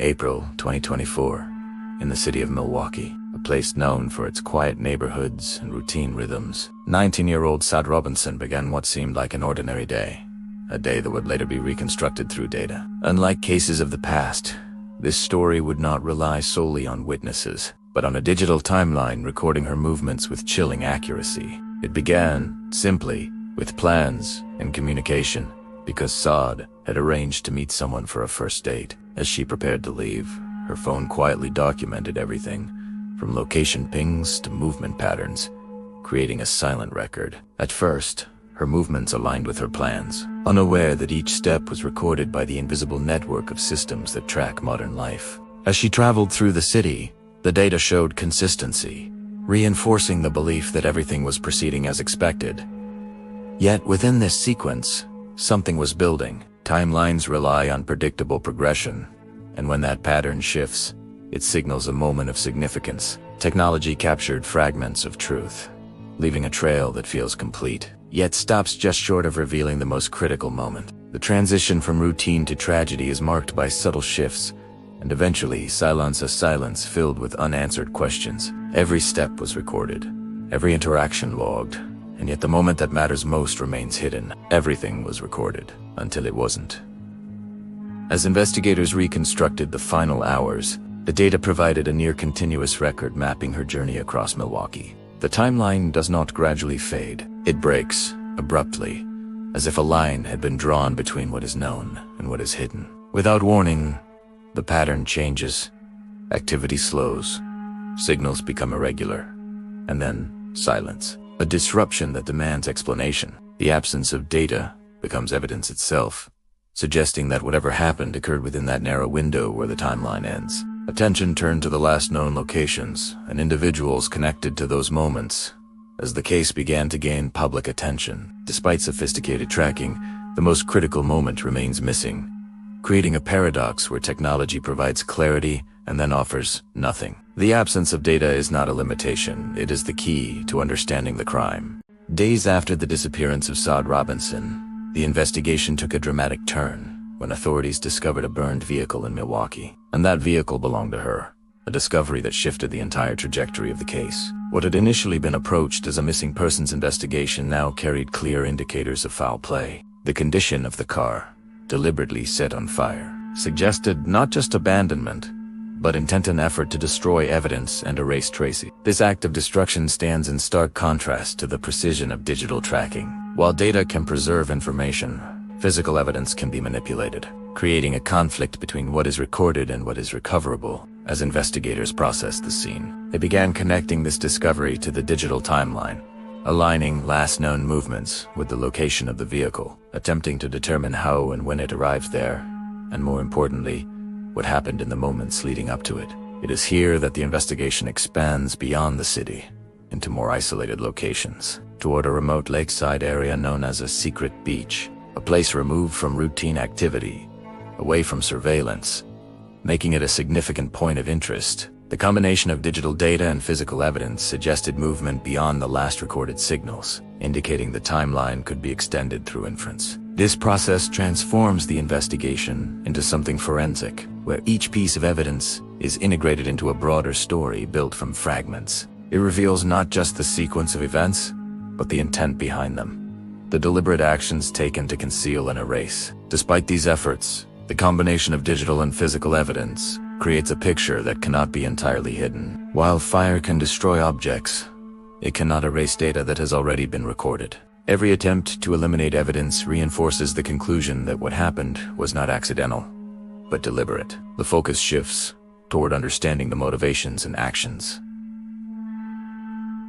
April 2024, in the city of Milwaukee, a place known for its quiet neighborhoods and routine rhythms. 19-year-old Sade Robinson began what seemed like an ordinary day, a day that would later be reconstructed through data. Unlike cases of the past, this story would not rely solely on witnesses, but on a digital timeline recording her movements with chilling accuracy. It began, simply, with plans and communication, because Sade had arranged to meet someone for a first date. As she prepared to leave, her phone quietly documented everything, from location pings to movement patterns, creating a silent record. At first, her movements aligned with her plans, unaware that each step was recorded by the invisible network of systems that track modern life. As she traveled through the city, the data showed consistency, reinforcing the belief that everything was proceeding as expected. Yet within this sequence, something was building. Timelines rely on predictable progression, and when that pattern shifts, it signals a moment of significance. Technology captured fragments of truth, leaving a trail that feels complete, yet stops just short of revealing the most critical moment. The transition from routine to tragedy is marked by subtle shifts, and eventually silence, a silence filled with unanswered questions. Every step was recorded, every interaction logged, and yet the moment that matters most remains hidden. Everything was recorded, until it wasn't. As investigators reconstructed the final hours, the data provided a near-continuous record mapping her journey across Milwaukee. The timeline does not gradually fade. It breaks, abruptly, as if a line had been drawn between what is known and what is hidden. Without warning, the pattern changes. Activity slows, signals become irregular, and then silence. A disruption that demands explanation. The absence of data becomes evidence itself, suggesting that whatever happened occurred within that narrow window where the timeline ends. Attention turned to the last known locations and individuals connected to those moments. As the case began to gain public attention, despite sophisticated tracking, the most critical moment remains missing, creating a paradox where technology provides clarity and then offers nothing. The absence of data is not a limitation, it is the key to understanding the crime. Days after the disappearance of Sade Robinson, the investigation took a dramatic turn when authorities discovered a burned vehicle in Milwaukee. And that vehicle belonged to her, a discovery that shifted the entire trajectory of the case. What had initially been approached as a missing persons investigation now carried clear indicators of foul play. The condition of the car, deliberately set on fire, suggested not just abandonment, but intent and effort to destroy evidence and erase traces. This act of destruction stands in stark contrast to the precision of digital tracking. While data can preserve information, physical evidence can be manipulated, creating a conflict between what is recorded and what is recoverable. As investigators processed the scene, they began connecting this discovery to the digital timeline, aligning last known movements with the location of the vehicle, attempting to determine how and when it arrived there, and more importantly, what happened in the moments leading up to it. It is here that the investigation expands beyond the city, into more isolated locations, toward a remote lakeside area known as a secret beach, a place removed from routine activity, away from surveillance, making it a significant point of interest. The combination of digital data and physical evidence suggested movement beyond the last recorded signals, indicating the timeline could be extended through inference. This process transforms the investigation into something forensic, where each piece of evidence is integrated into a broader story built from fragments. It reveals not just the sequence of events, but the intent behind them, the deliberate actions taken to conceal and erase. Despite these efforts, the combination of digital and physical evidence creates a picture that cannot be entirely hidden. While fire can destroy objects, it cannot erase data that has already been recorded. Every attempt to eliminate evidence reinforces the conclusion that what happened was not accidental, but deliberate. The focus shifts toward understanding the motivations and actions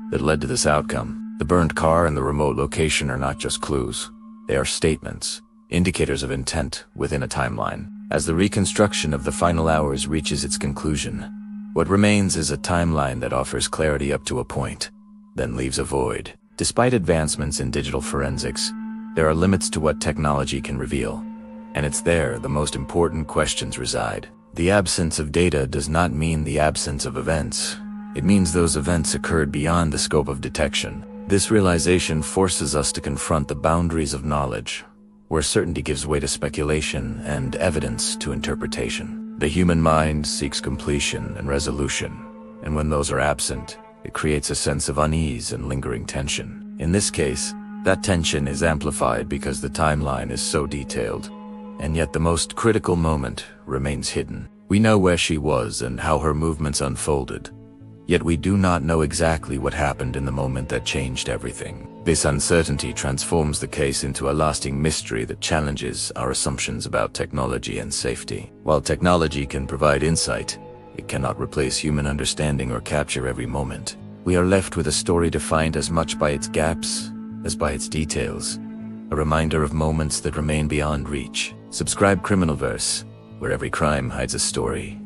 that led to this outcome. The burned car and the remote location are not just clues, they are statements, indicators of intent within a timeline. As the reconstruction of the final hours reaches its conclusion, what remains is a timeline that offers clarity up to a point, then leaves a void. Despite advancements in digital forensics, there are limits to what technology can reveal, and it's there the most important questions reside. The absence of data does not mean the absence of events. It means those events occurred beyond the scope of detection. This realization forces us to confront the boundaries of knowledge, where certainty gives way to speculation and evidence to interpretation. The human mind seeks completion and resolution, and when those are absent, it creates a sense of unease and lingering tension. In this case, that tension is amplified because the timeline is so detailed, and yet the most critical moment remains hidden. We know where she was and how her movements unfolded, yet we do not know exactly what happened in the moment that changed everything. This uncertainty transforms the case into a lasting mystery that challenges our assumptions about technology and safety. While technology can provide insight, it cannot replace human understanding or capture every moment. We are left with a story defined as much by its gaps as by its details, a reminder of moments that remain beyond reach. Subscribe Criminalverse, where every crime hides a story.